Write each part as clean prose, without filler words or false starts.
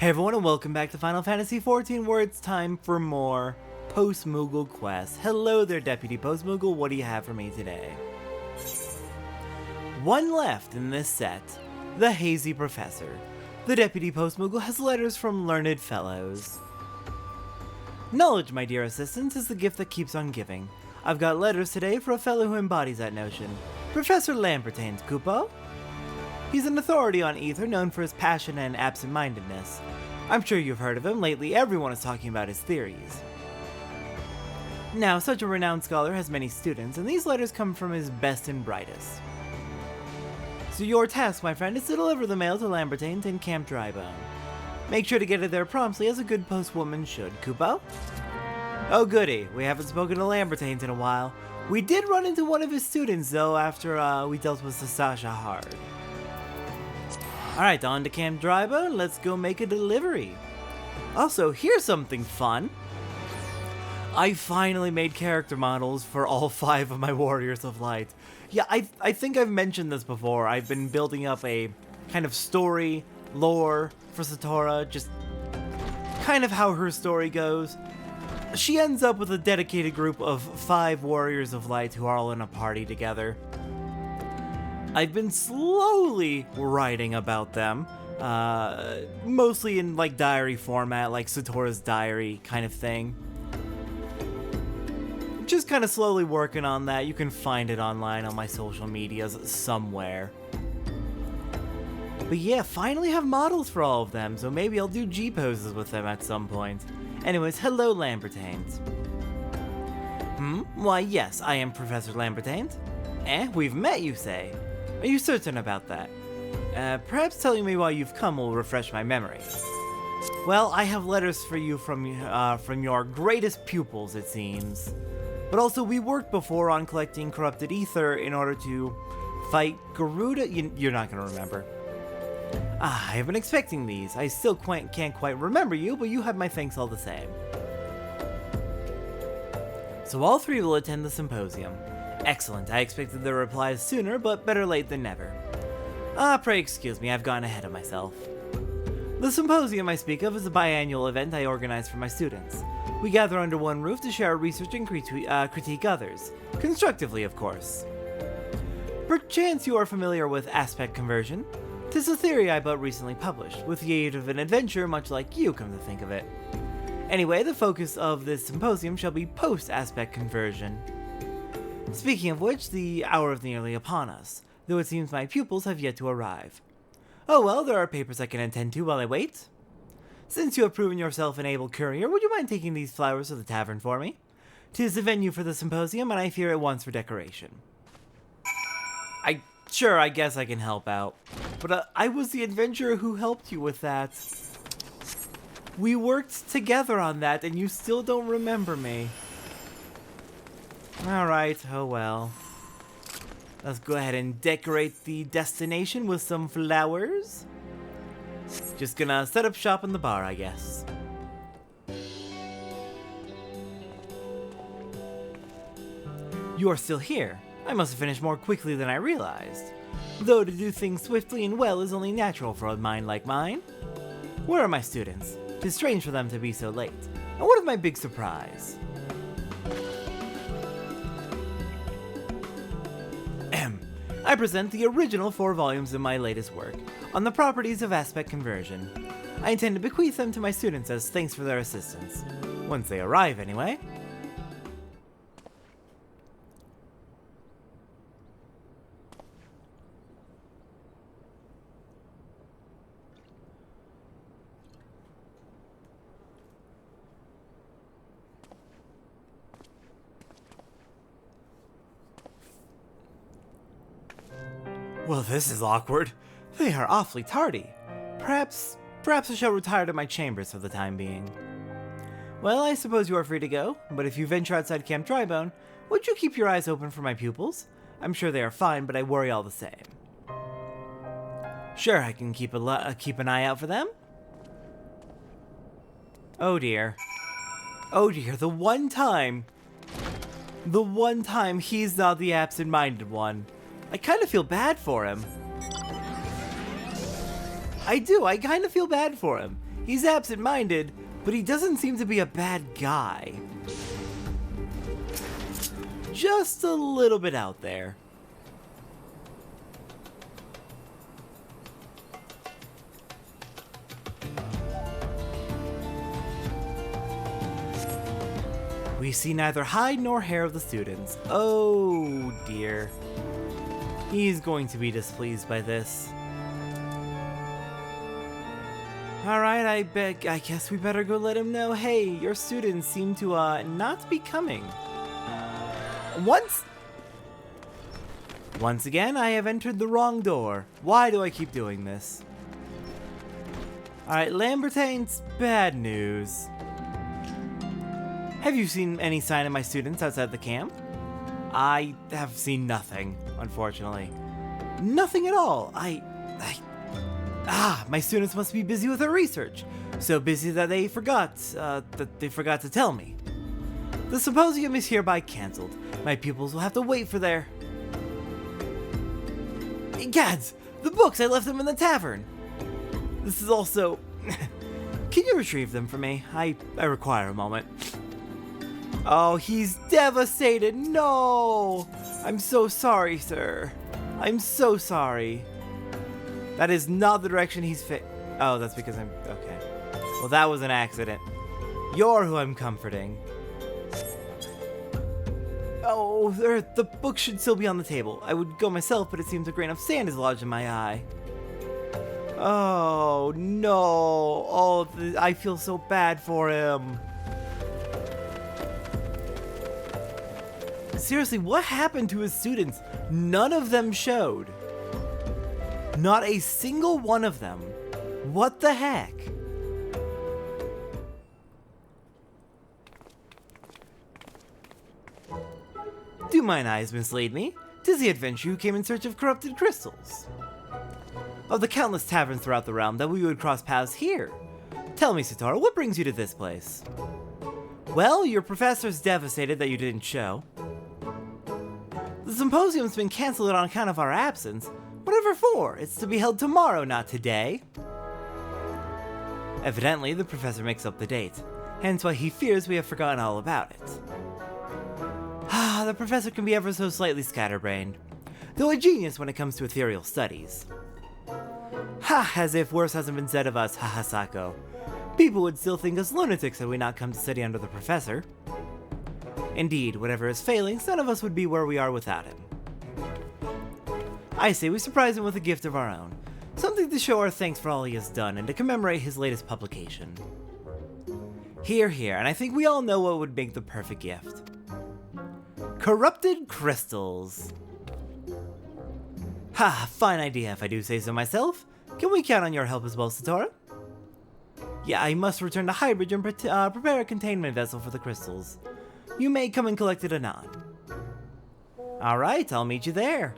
Hey everyone, and welcome back to Final Fantasy XIV, where it's time for more Postmoogle quests. Hello there, Deputy Postmoogle, what do you have for me today? One left in this set, the Hazy Professor. The Deputy Postmoogle has letters from learned fellows. Knowledge, my dear assistant, is the gift that keeps on giving. I've got letters today for a fellow who embodies that notion. Professor Lambertain's Kupo. He's an authority on Ether, known for his passion and absent-mindedness. I'm sure you've heard of him. Lately, everyone is talking about his theories. Now, such a renowned scholar has many students, and these letters come from his best and brightest. So your task, my friend, is to deliver the mail to Lambertaine in Camp Drybone. Make sure to get it there promptly, as a good postwoman should. Kupo? Oh goody, we haven't spoken to Lambertaine in a while. We did run into one of his students, though, after we dealt with Sasha hard. Alright, on to Camp Drybone, let's go make a delivery. Also, here's something fun. I finally made character models for all 5 of my Warriors of Light. Yeah, I think I've mentioned this before. I've been building up a kind of story, lore for Satora, just kind of how her story goes. She ends up with a dedicated group of 5 Warriors of Light who are all in a party together. I've been slowly writing about them, mostly in like diary format, like Satora's diary kind of thing. Just kind of slowly working on that. You can find it online on my social medias somewhere. But yeah, finally have models for all of them, so maybe I'll do G-poses with them at some point. Anyways, hello Lambertaines. Why yes, I am Professor Lambertaine. We've met, you say? Are you certain about that? Perhaps telling me why you've come will refresh my memory. Well, I have letters for you from your greatest pupils, it seems. But also, we worked before on collecting corrupted ether in order to fight Garuda. You're not going to remember. I have been expecting these. I still can't quite remember you, but you have my thanks all the same. So all 3 will attend the symposium. Excellent, I expected their replies sooner, but better late than never. Pray excuse me, I've gone ahead of myself. The symposium I speak of is a biannual event I organize for my students. We gather under one roof to share our research and critique others. Constructively, of course. Perchance you are familiar with aspect conversion? 'Tis a theory I but recently published, with the aid of an adventurer much like you, come to think of it. Anyway, the focus of this symposium shall be post-aspect conversion. Speaking of which, the hour is nearly upon us, though it seems my pupils have yet to arrive. Oh well, there are papers I can attend to while I wait. Since you have proven yourself an able courier, would you mind taking these flowers to the tavern for me? 'Tis the venue for the symposium, and I fear it wants for decoration. I guess I can help out. But I was the adventurer who helped you with that. We worked together on that, and you still don't remember me. Alright, oh well. Let's go ahead and decorate the destination with some flowers. Just gonna set up shop in the bar, I guess. You are still here. I must have finished more quickly than I realized. Though to do things swiftly and well is only natural for a mind like mine. Where are my students? 'Tis strange for them to be so late. And what of my big surprise? I present the original 4 volumes of my latest work, on the properties of aspect conversion. I intend to bequeath them to my students as thanks for their assistance. Once they arrive, anyway. Well, this is awkward. They are awfully tardy. Perhaps I shall retire to my chambers for the time being. Well, I suppose you are free to go, but if you venture outside Camp Drybone, would you keep your eyes open for my pupils? I'm sure they are fine, but I worry all the same. Sure, I can keep an eye out for them. Oh dear. Oh dear, the one time he's not the absent-minded one. I kind of feel bad for him. I do, I kind of feel bad for him. He's absent-minded, but he doesn't seem to be a bad guy. Just a little bit out there. We see neither hide nor hair of the students. Oh dear. He's going to be displeased by this. Alright, I guess we better go let him know, hey, your students seem to not be coming. Once again, I have entered the wrong door. Why do I keep doing this? Alright, Lambertain's bad news. Have you seen any sign of my students outside the camp? I have seen nothing, unfortunately. Nothing at all. My students must be busy with their research. So busy that they forgot to tell me. The symposium is hereby cancelled. My pupils will have to wait for their... Gads! The books! I left them in the tavern! This is also... Can you retrieve them for me? I require a moment. Oh, he's devastated! No! I'm so sorry, sir. I'm so sorry. That is not the direction he's fit. Oh, that's because I'm... Okay. Well, that was an accident. You're who I'm comforting. Oh, the book should still be on the table. I would go myself, but it seems a grain of sand is lodged in my eye. Oh, no. Oh, I feel so bad for him. Seriously, what happened to his students? None of them showed. Not a single one of them. What the heck? Do mine eyes mislead me? 'Tis the adventurer who came in search of corrupted crystals. Of the countless taverns throughout the realm that we would cross paths here. Tell me, Sitara, what brings you to this place? Well, your professor's devastated that you didn't show. The symposium's been cancelled on account of our absence. Whatever for? It's to be held tomorrow, not today. Evidently, the professor makes up the date, hence why he fears we have forgotten all about it. The professor can be ever so slightly scatterbrained, though a genius when it comes to ethereal studies. As if worse hasn't been said of us, Sako. People would still think us lunatics had we not come to study under the professor. Indeed, whatever his failings, none of us would be where we are without him. I say we surprise him with a gift of our own, something to show our thanks for all he has done and to commemorate his latest publication. Hear, hear, and I think we all know what would make the perfect gift. Corrupted crystals. Fine idea if I do say so myself. Can we count on your help as well, Sitara? Yeah, I must return to Highbridge and prepare a containment vessel for the crystals. You may come and collect it anon. Alright, I'll meet you there.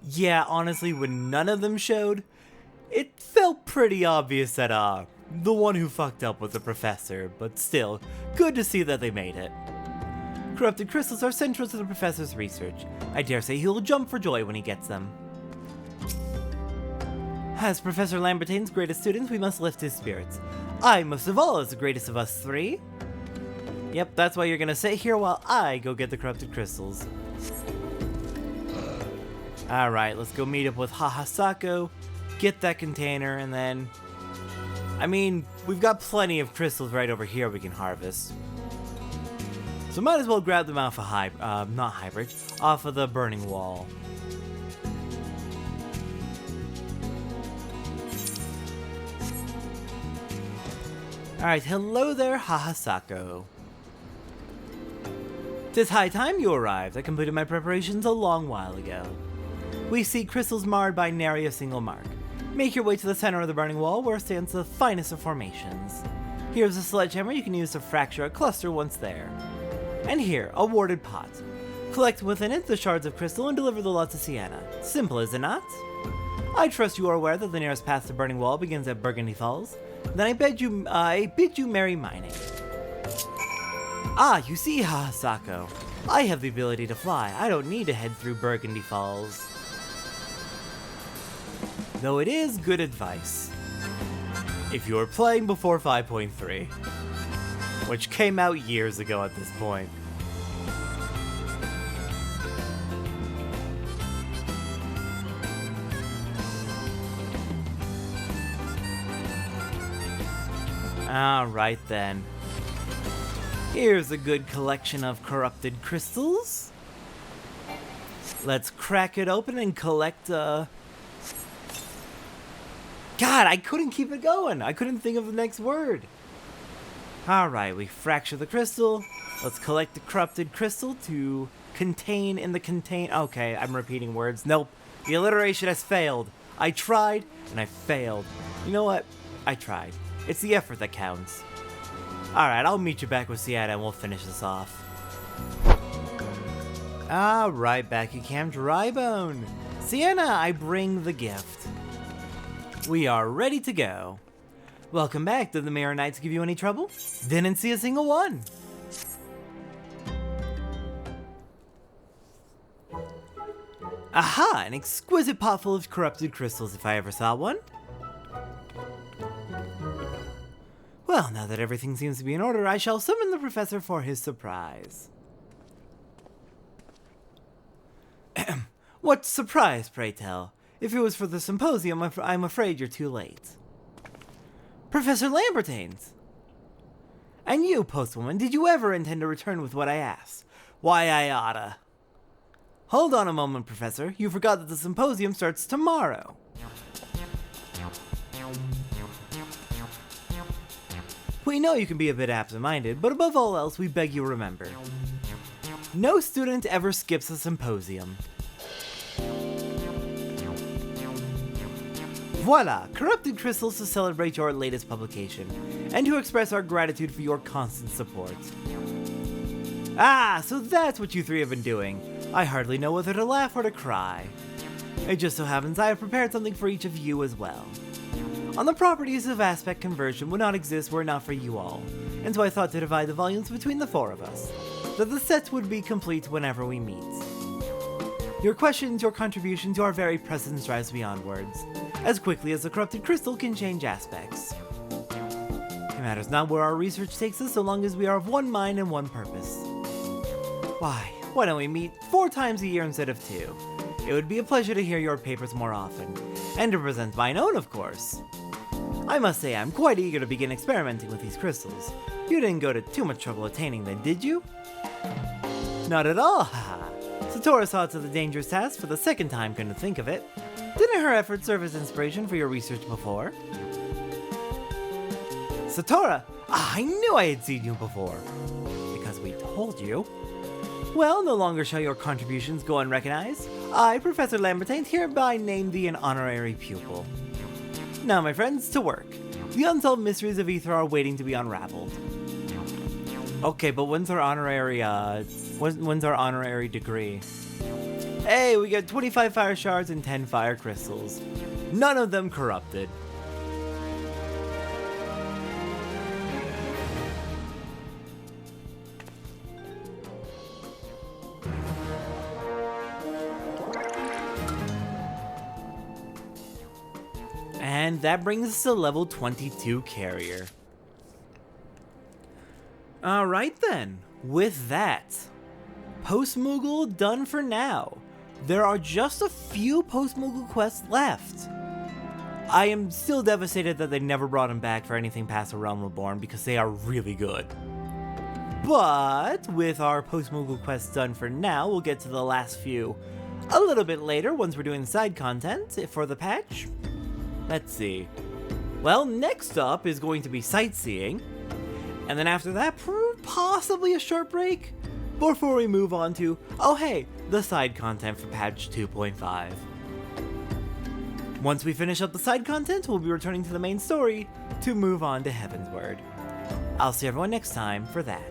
Yeah, honestly, when none of them showed, it felt pretty obvious that, the one who fucked up was the professor, but still, good to see that they made it. Corrupted crystals are central to the professor's research. I dare say he'll jump for joy when he gets them. As Professor Lambertain's greatest students, we must lift his spirits. I, most of all, as the greatest of us three. Yep, that's why you're gonna sit here while I go get the corrupted crystals. Alright, let's go meet up with Sako, get that container, and then... I mean, we've got plenty of crystals right over here we can harvest. So might as well grab them off of off of the burning wall. Alright, hello there, Sako. 'Tis high time you arrived. I completed my preparations a long while ago. We see crystals marred by nary a single mark. Make your way to the center of the burning wall where stands the finest of formations. Here's a sledgehammer you can use to fracture a cluster once there. And here, a warded pot. Collect within it the shards of crystal and deliver the lot to Sienna. Simple, is it not? I trust you are aware that the nearest path to Burning Wall begins at Burgundy Falls. Then I bid you merry mining. You see, Sako. I have the ability to fly. I don't need to head through Burgundy Falls. though it is good advice. If you were playing before 5.3, which came out years ago at this point. Alright then. Here's a good collection of corrupted crystals. Let's crack it open and collect, God, I couldn't keep it going. I couldn't think of the next word. Alright, we fracture the crystal. Let's collect the corrupted crystal to contain in the contain. Okay, I'm repeating words. Nope. The alliteration has failed. I tried, and I failed. You know what? I tried. It's the effort that counts. Alright, I'll meet you back with Sienna and we'll finish this off. Alright, back at Camp Drybone. Sienna, I bring the gift. We are ready to go. Welcome back. Did the Mirror Knights give you any trouble? Didn't see a single one. Aha! An exquisite pot full of corrupted crystals if I ever saw one. Well, now that everything seems to be in order, I shall summon the professor for his surprise. What surprise, pray tell? If it was for the symposium, I'm afraid you're too late. Professor Lambertains! And you, postwoman, did you ever intend to return with what I asked? Why, I oughta. Hold on a moment, Professor. You forgot that the symposium starts tomorrow. We know you can be a bit absent-minded, but above all else, we beg you remember. No student ever skips a symposium. Voila! Corrupted crystals to celebrate your latest publication, and to express our gratitude for your constant support. Ah, so that's what you three have been doing. I hardly know whether to laugh or to cry. It just so happens I have prepared something for each of you as well. On the properties of aspect conversion would not exist were it not for you all, and so I thought to divide the volumes between the four of us, that the sets would be complete whenever we meet. Your questions, your contributions, your very presence drives beyond words, as quickly as the corrupted crystal can change aspects. It matters not where our research takes us so long as we are of one mind and one purpose. Why don't we meet 4 times a year instead of 2? It would be a pleasure to hear your papers more often, and to present mine own, of course. I must say I'm quite eager to begin experimenting with these crystals. You didn't go to too much trouble attaining them, did you? Not at all, haha. Satora saw to the dangerous task for the second time, couldn't think of it. Didn't her efforts serve as inspiration for your research before? Satora! I knew I had seen you before. Because we told you. Well, no longer shall your contributions go unrecognized. I, Professor Lambertains, hereby name thee an honorary pupil. Now, my friends, to work. The unsolved mysteries of Ether are waiting to be unraveled. Okay, but when's our honorary, when's our honorary degree? Hey, we got 25 fire shards and 10 fire crystals. None of them corrupted. And that brings us to level 22 carrier. Alright then, with that, Postmoogle done for now. There are just a few Postmoogle quests left. I am still devastated that they never brought him back for anything past A Realm Reborn because they are really good. But with our Postmoogle quests done for now, we'll get to the last few a little bit later once we're doing the side content for the patch. Let's see. Well, next up is going to be sightseeing, and then after that, possibly a short break before we move on to, oh hey, the side content for patch 2.5. Once we finish up the side content, we'll be returning to the main story to move on to Heavensward. I'll see everyone next time for that.